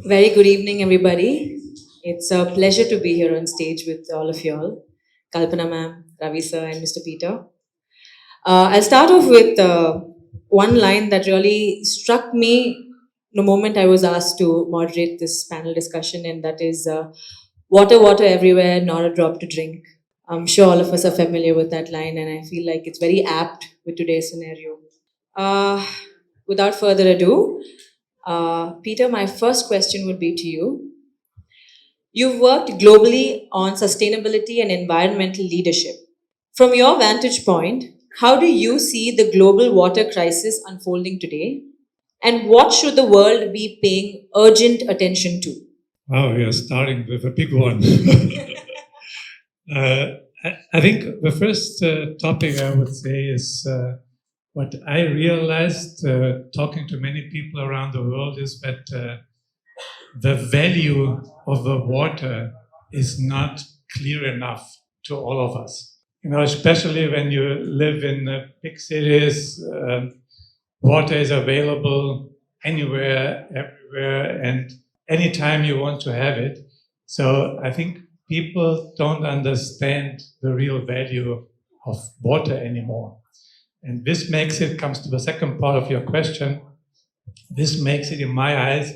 Very good evening, everybody. It's a pleasure to be here on stage with all of y'all. Kalpana ma'am, Ravi sir, and Mr. Peter. I'll start off with one line that really struck me the moment I was asked to moderate this panel discussion, and that is water, water everywhere, not a drop to drink. I'm sure all of us are familiar with that line, and I feel like it's very apt with today's scenario. Uh, Without further ado, Peter, my first question would be to you. You've worked globally on sustainability and environmental leadership. From your vantage point, how do you see the global water crisis unfolding today? And what should the world be paying urgent attention to? Wow, you're starting with a big one. I think the first topic I would say is what I realized talking to many people around the world is that the value of the water is not clear enough to all of us. You know, especially when you live in big cities, water is available anywhere, everywhere, and anytime you want to have it. So I think people don't understand the real value of water anymore. And this makes it, comes to the second part of your question, this makes it, in my eyes,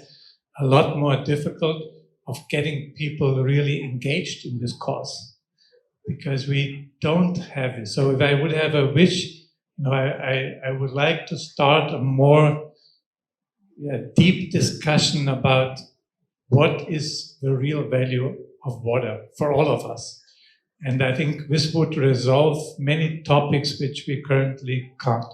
a lot more difficult of getting people really engaged in this cause because we don't have it. So if I would have a wish, you know, I would like to start a more deep discussion about what is the real value of water for all of us. And I think this would resolve many topics which we currently can't.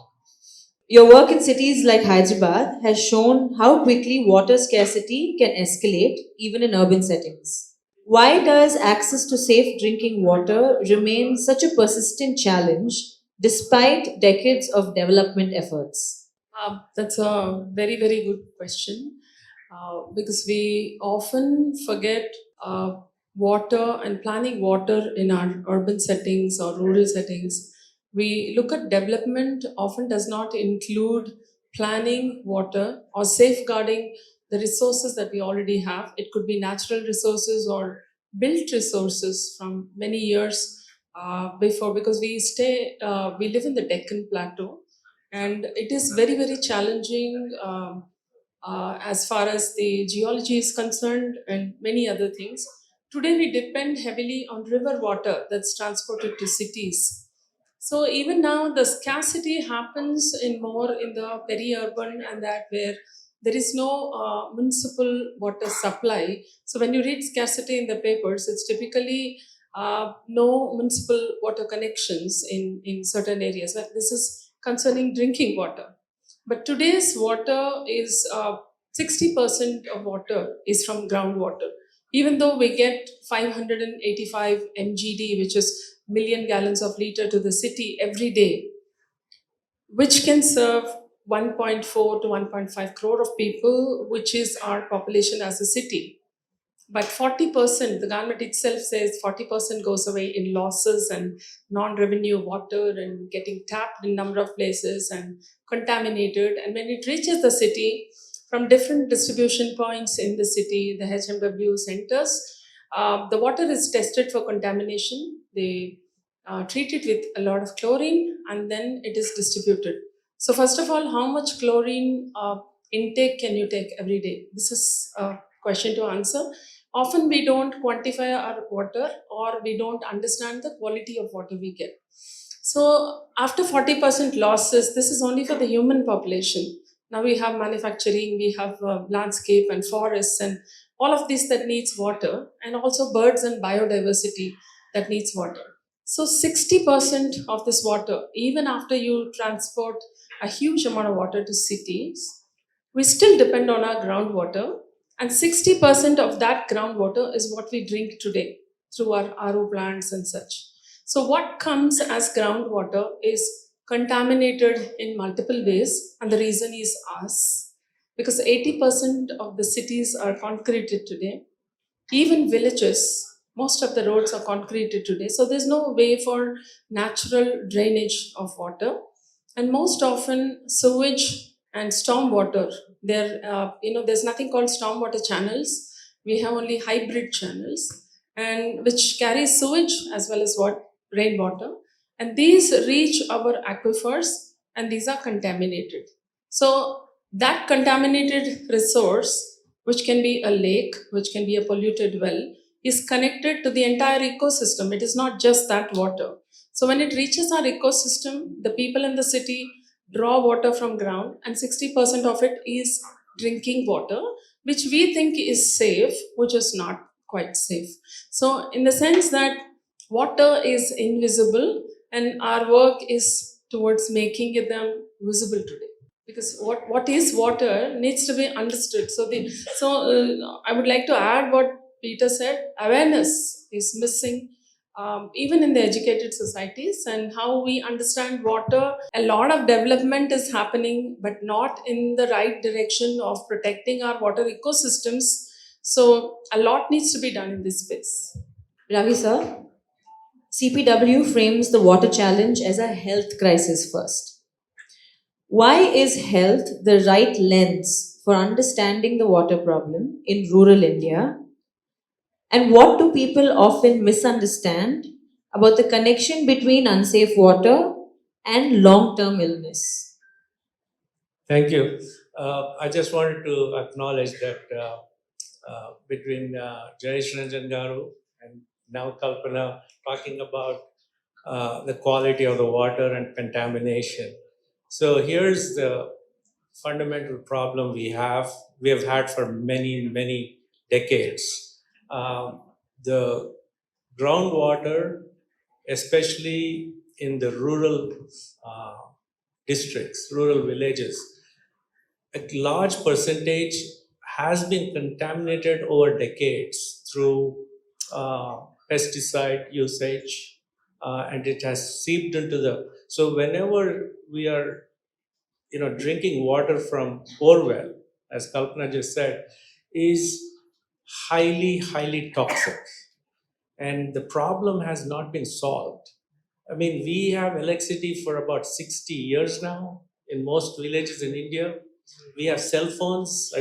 Your work in cities like Hyderabad has shown how quickly water scarcity can escalate even in urban settings. Why does access to safe drinking water remain such a persistent challenge despite decades of development efforts? That's a very, very good question because we often forget water and planning water in our urban settings or rural settings. We look at development often does not include planning water or safeguarding the resources that we already have. It could be natural resources or built resources from many years before, because we live in the Deccan Plateau, and it is very, very challenging as far as the geology is concerned and many other things. Today we depend heavily on river water that's transported to cities. So even now the scarcity happens in more in the peri-urban, and that where there is no municipal water supply. So when you read scarcity in the papers, it's typically no municipal water connections in certain areas. But this is concerning drinking water. But today's water is 60% of water is from groundwater. Even though we get 585 mgd, which is million gallons of liter to the city every day, which can serve 1.4 to 1.5 crore of people, which is our population as a city. But 40%, the government itself says 40% goes away in losses and non-revenue water and getting tapped in number of places and contaminated. And when it reaches the city, from different distribution points in the city, the HMW centers, the water is tested for contamination. They treat it with a lot of chlorine, and then it is distributed. So first of all, how much chlorine intake can you take every day? This is a question to answer. Often we don't quantify our water, or we don't understand the quality of water we get. So after 40% losses, this is only for the human population. Now we have manufacturing, we have landscape and forests and all of this that needs water, and also birds and biodiversity that needs water. So 60% of this water, even after you transport a huge amount of water to cities, we still depend on our groundwater, and 60% of that groundwater is what we drink today through our RO plants and such. So what comes as groundwater is contaminated in multiple ways, and the reason is us. Because 80% of the cities are concreted today, even villages, most of the roads are concreted today. So there's no way for natural drainage of water. And most often, sewage and stormwater. There's nothing called stormwater channels. We have only hybrid channels, and which carry sewage as well as what rainwater, and these reach our aquifers, and these are contaminated. So that contaminated resource, which can be a lake, which can be a polluted well, is connected to the entire ecosystem. It is not just that water. So when it reaches our ecosystem, the people in the city draw water from ground, and 60% of it is drinking water, which we think is safe, which is not quite safe. So, in the sense that water is invisible, and our work is towards making it them visible today. Because what is water needs to be understood. I would like to add what Peter said. Awareness is missing, even in the educated societies, and how we understand water. A lot of development is happening, but not in the right direction of protecting our water ecosystems. So a lot needs to be done in this space. Ravi sir, CPW frames the water challenge as a health crisis first. Why is health the right lens for understanding the water problem in rural India? And what do people often misunderstand about the connection between unsafe water and long term illness? Thank you. I just wanted to acknowledge that between Jayesh Ranjan Garu and now Kalpana talking about the quality of the water and contamination. So here's the fundamental problem we have had for many, many decades. The groundwater, especially in the rural districts, rural villages, a large percentage has been contaminated over decades through pesticide usage, and it has seeped into the. So whenever we are, drinking water from borewell, as Kalpana just said, is highly, highly toxic, and the problem has not been solved. I mean, we have electricity for about 60 years now in most villages in India. We have cell phones.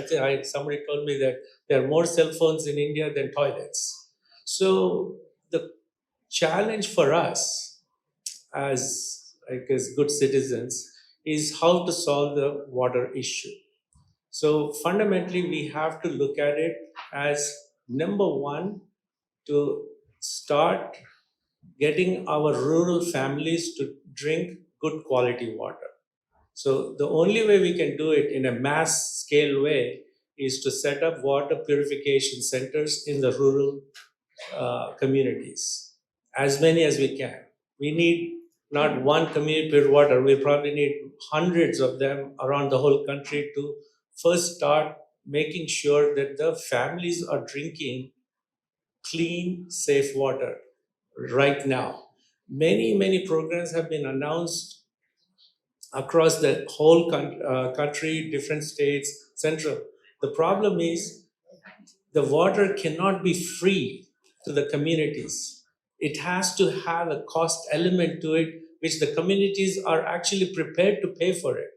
Somebody told me that there are more cell phones in India than toilets. So the challenge for us as good citizens is how to solve the water issue. So fundamentally, we have to look at it as number one, to start getting our rural families to drink good quality water. So the only way we can do it in a mass scale way is to set up water purification centers in the rural communities, as many as we can. We need not one community pure water, we probably need hundreds of them around the whole country to first start making sure that the families are drinking clean, safe water right now. Many, many programs have been announced across the whole country, different states, central. The problem is the water cannot be free to the communities. It has to have a cost element to it, which the communities are actually prepared to pay for it.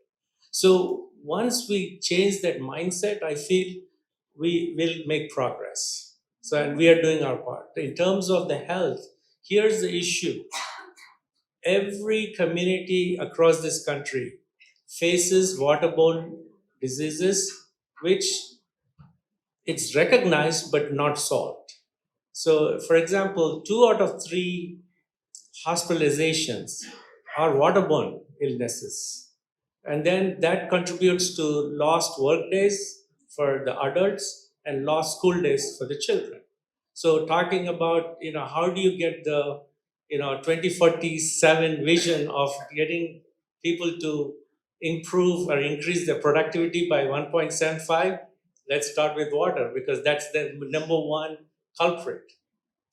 So once we change that mindset, I feel we will make progress. So, and we are doing our part. In terms of the health, here's the issue. Every community across this country faces waterborne diseases, which it's recognized but not solved. So, for example, 2 out of 3 hospitalizations are waterborne illnesses. And then that contributes to lost work days for the adults and lost school days for the children. So talking about, how do you get the, 2047 vision of getting people to improve or increase their productivity by 1.75? Let's start with water, because that's the number one culprit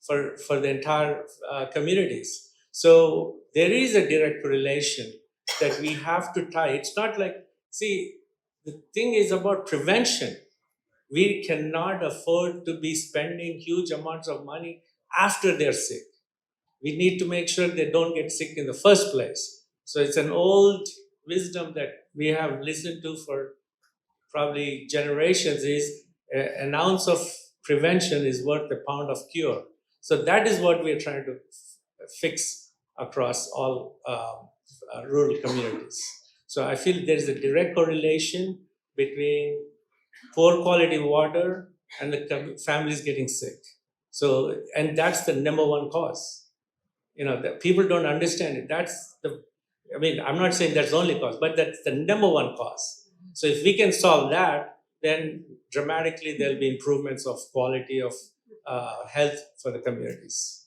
for the entire communities. So there is a direct relation that we have to tie. It's not like, see, the thing is about prevention. We cannot afford to be spending huge amounts of money after they're sick. We need to make sure they don't get sick in the first place. So it's an old wisdom that we have listened to for probably generations is an ounce of prevention is worth a pound of cure. So that is what we are trying to fix across all rural communities. So I feel there is a direct correlation between poor quality water and the families getting sick. So, and that's the number one cause. That people don't understand it. I'm not saying that's the only cause, but that's the number one cause. So if we can solve that, then dramatically there'll be improvements of quality of health for the communities.